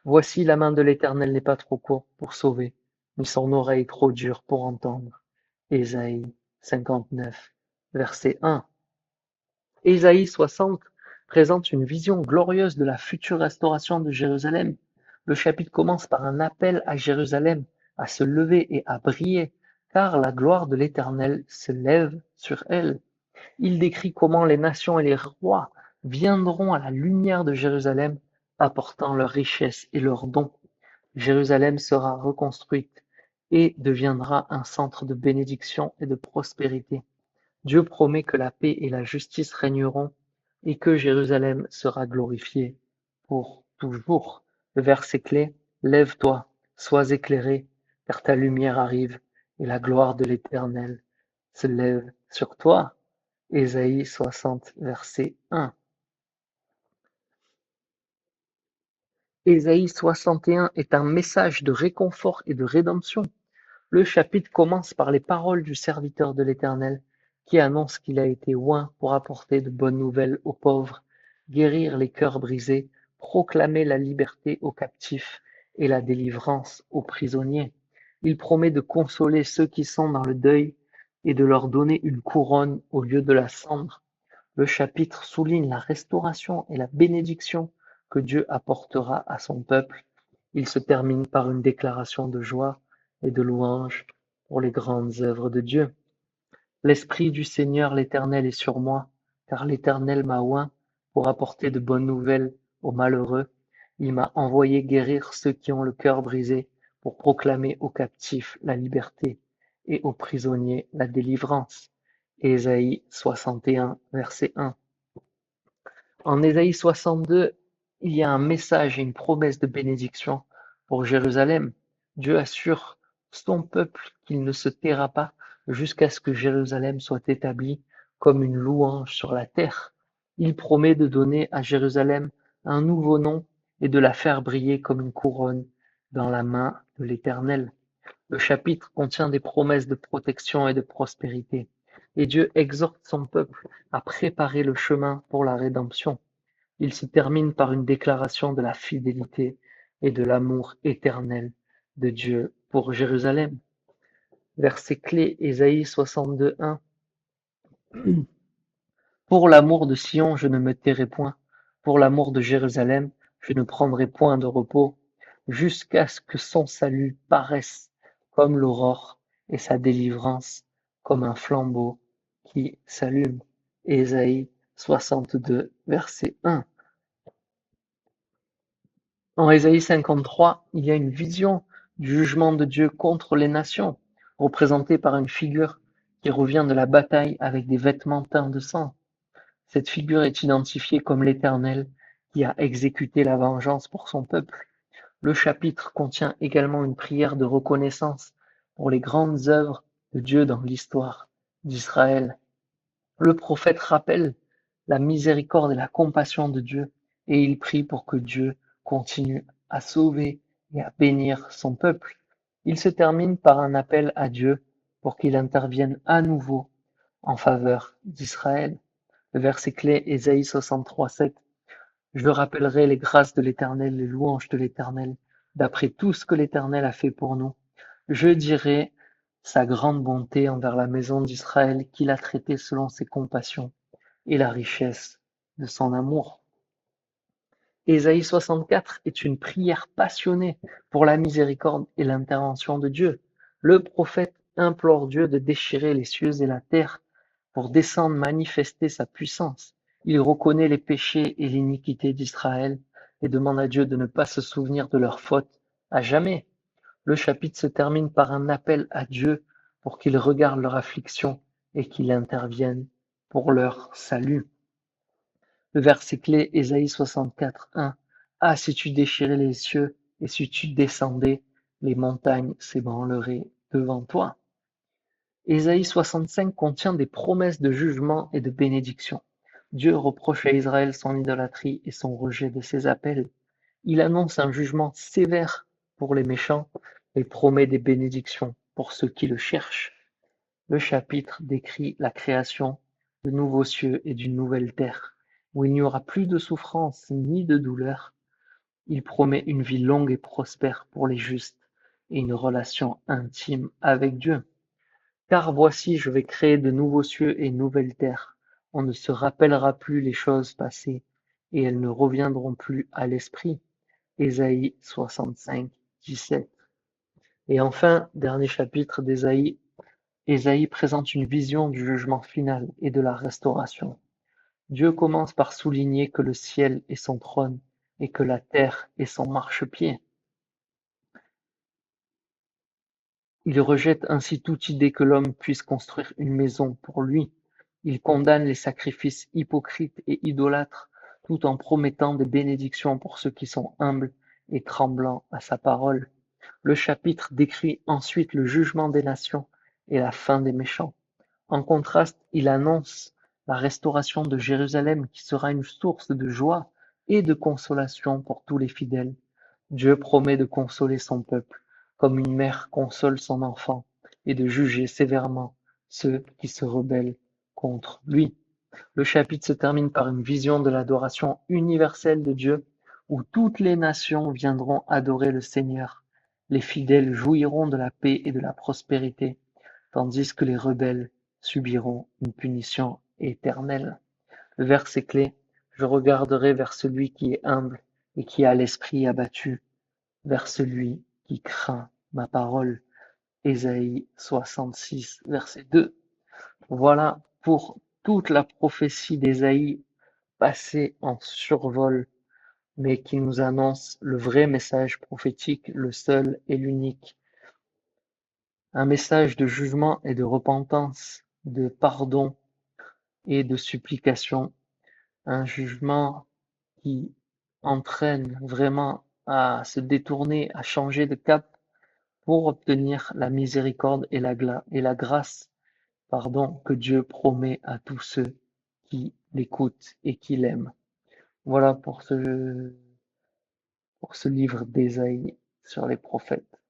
Voici la main de l'Éternel n'est pas trop courte pour sauver, ni son oreille trop dure pour entendre. Ésaïe 59, verset 1. Ésaïe 60 présente une vision glorieuse de la future restauration de Jérusalem. Le chapitre commence par un appel à Jérusalem à se lever et à briller, car la gloire de l'Éternel se lève sur elle. Il décrit comment les nations et les rois viendront à la lumière de Jérusalem, apportant leurs richesses et leurs dons. Jérusalem sera reconstruite et deviendra un centre de bénédiction et de prospérité. Dieu promet que la paix et la justice régneront et que Jérusalem sera glorifiée pour toujours. Le verset clé, lève-toi, sois éclairé, car ta lumière arrive et la gloire de l'Éternel se lève sur toi. Ésaïe 60, verset 1. Ésaïe 61 est un message de réconfort et de rédemption. Le chapitre commence par les paroles du serviteur de l'Éternel, qui annonce qu'il a été oint pour apporter de bonnes nouvelles aux pauvres, guérir les cœurs brisés, proclamer la liberté aux captifs et la délivrance aux prisonniers. Il promet de consoler ceux qui sont dans le deuil et de leur donner une couronne au lieu de la cendre. Le chapitre souligne la restauration et la bénédiction que Dieu apportera à son peuple. Il se termine par une déclaration de joie et de louange pour les grandes œuvres de Dieu. L'Esprit du Seigneur l'Éternel est sur moi, car l'Éternel m'a oint pour apporter de bonnes nouvelles aux malheureux. Il m'a envoyé guérir ceux qui ont le cœur brisé, pour proclamer aux captifs la liberté et aux prisonniers la délivrance. Ésaïe 61, verset 1. En Ésaïe 62, il y a un message et une promesse de bénédiction pour Jérusalem. Dieu assure son peuple qu'il ne se taira pas jusqu'à ce que Jérusalem soit établie comme une louange sur la terre. Il promet de donner à Jérusalem un nouveau nom et de la faire briller comme une couronne dans la main de l'Éternel. Le chapitre contient des promesses de protection et de prospérité, et Dieu exhorte son peuple à préparer le chemin pour la rédemption. Il se termine par une déclaration de la fidélité et de l'amour éternel de Dieu pour Jérusalem. Verset clé, Ésaïe 62:1. Pour l'amour de Sion, je ne me tairai point. Pour l'amour de Jérusalem, je ne prendrai point de repos, jusqu'à ce que son salut paraisse comme l'aurore et sa délivrance comme un flambeau qui s'allume. Ésaïe 62, verset 1. En Ésaïe 53, il y a une vision du jugement de Dieu contre les nations, représentée par une figure qui revient de la bataille avec des vêtements teints de sang. Cette figure est identifiée comme l'Éternel qui a exécuté la vengeance pour son peuple. Le chapitre contient également une prière de reconnaissance pour les grandes œuvres de Dieu dans l'histoire d'Israël. Le prophète rappelle la miséricorde et la compassion de Dieu, et il prie pour que Dieu continue à sauver et à bénir son peuple. Il se termine par un appel à Dieu pour qu'il intervienne à nouveau en faveur d'Israël. Le verset clé, Ésaïe 63:7. Je rappellerai les grâces de l'Éternel, les louanges de l'Éternel, d'après tout ce que l'Éternel a fait pour nous. Je dirai sa grande bonté envers la maison d'Israël, qu'il a traité selon ses compassions et la richesse de son amour. Ésaïe 64 est une prière passionnée pour la miséricorde et l'intervention de Dieu. Le prophète implore Dieu de déchirer les cieux et la terre pour descendre manifester sa puissance. Il reconnaît les péchés et l'iniquité d'Israël et demande à Dieu de ne pas se souvenir de leurs fautes à jamais. Le chapitre se termine par un appel à Dieu pour qu'il regarde leur affliction et qu'il intervienne pour leur salut. Le verset clé, Ésaïe 64:1. Ah, si tu déchirais les cieux et si tu descendais, les montagnes s'ébranleraient devant toi. Ésaïe 65 contient des promesses de jugement et de bénédiction. Dieu reproche à Israël son idolâtrie et son rejet de ses appels. Il annonce un jugement sévère pour les méchants et promet des bénédictions pour ceux qui le cherchent. Le chapitre décrit la création de nouveaux cieux et d'une nouvelle terre, où il n'y aura plus de souffrance ni de douleur. Il promet une vie longue et prospère pour les justes et une relation intime avec Dieu. Car voici, je vais créer de nouveaux cieux et une nouvelle terre. On ne se rappellera plus les choses passées, et elles ne reviendront plus à l'esprit. Ésaïe 65:17. Et enfin, dernier chapitre d'Ésaïe, Ésaïe présente une vision du jugement final et de la restauration. Dieu commence par souligner que le ciel est son trône et que la terre est son marchepied. Il rejette ainsi toute idée que l'homme puisse construire une maison pour lui. Il condamne les sacrifices hypocrites et idolâtres, tout en promettant des bénédictions pour ceux qui sont humbles et tremblants à sa parole. Le chapitre décrit ensuite le jugement des nations et la fin des méchants. En contraste, il annonce la restauration de Jérusalem qui sera une source de joie et de consolation pour tous les fidèles. Dieu promet de consoler son peuple comme une mère console son enfant et de juger sévèrement ceux qui se rebellent contre lui. Le chapitre se termine par une vision de l'adoration universelle de Dieu où toutes les nations viendront adorer le Seigneur. Les fidèles jouiront de la paix et de la prospérité, tandis que les rebelles subiront une punition éternelle. Le verset clé, je regarderai vers celui qui est humble et qui a l'esprit abattu, vers celui qui craint ma parole. Ésaïe 66, verset 2. Voilà pour toute la prophétie d'Ésaïe passée en survol, mais qui nous annonce le vrai message prophétique, le seul et l'unique. Un message de jugement et de repentance, de pardon et de supplication. un jugement qui entraîne vraiment à se détourner, à changer de cap pour obtenir la miséricorde et la grâce, pardon, que Dieu promet à tous ceux qui l'écoutent et qui l'aiment. Voilà pour ce livre d'Ésaïe sur les prophètes.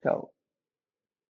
Ciao.